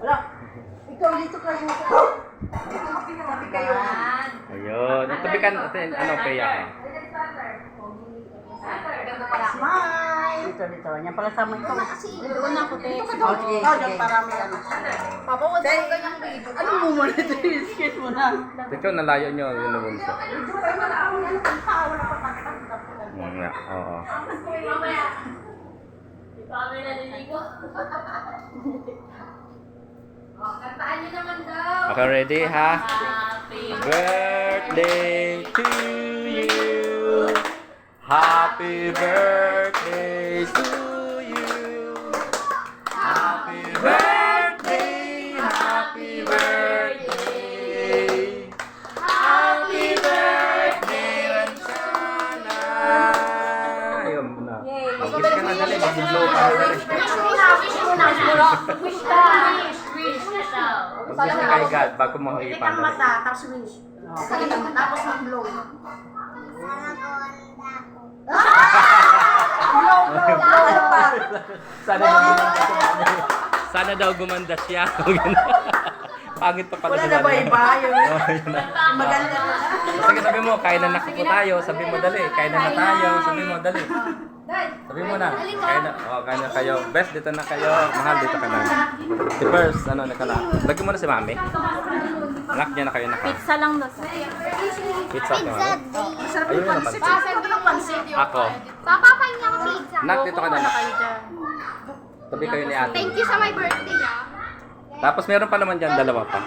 Wala. Ikaw dito kayo. Sabi kayo. Ayun. Tabi ka, ano, kaya ka? Smile! Dito. Yan pala sa mga ito. Doon na ako, te. Oh, sige. Diyan parami ano. Papa, huwag mo ganyang video. Ano mo muna ito? Excuse mo na. Ito, nalayo nyo yung nabunso. Dito kayo malaawang yan. Ang tao na patakot. Nga, oo. Kami naliligo. Kantaan niyo naman daw. Okay, ready ha? Happy Birthday to you. Happy birthday to you. Happy birthday. Happy birthday. Happy birthday, Lansana. Ayun na. Mag-wish ka na dali. Mag-blow ka na dali. Wish muna. Wish ka. Wish ka daw. Mag-wish ka kay God bago mo ipan. Ang mata, tapos wish. Tapos mag-blow. Sana daw gumanda siya. Pangit pa pala Wala sa na ba dali. iba? Yun na. Maganda na. Sige, sabi mo, kain na po tayo. Sabi mo, dali. Kain na tayo. Sabi mo, dali. Sabi mo na. Kain na kayo. Best, dito na kayo. Mahal, dito ka na. Si First, ano na ka na. Lagyan mo na si Mami. Anak niya na kayo naka. Pizza lang daw, sir. Pizza ka, Mami. Masarap Ayun yung na pansit. naman. Masarap yung pansit. Ako. Papapain niya ako pizza. Nak, dito ka na. Nak. Kayo dyan. Sabi kayo ni ate. Thank you sa my birthday, ah. Tapos meron pa naman dyan, dalawa pa.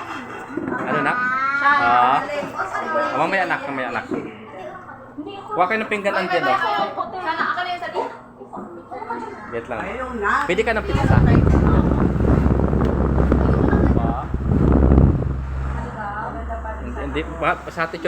Ano, Nak? Mamaya, Nak. Mamaya, Nak. Kuha kayo ng pinggan ang dyan, oh. Sana akala yung sa dito. Wait lang. Ayun na. Pwede ka ng pizza. Hindi, sa atin yun.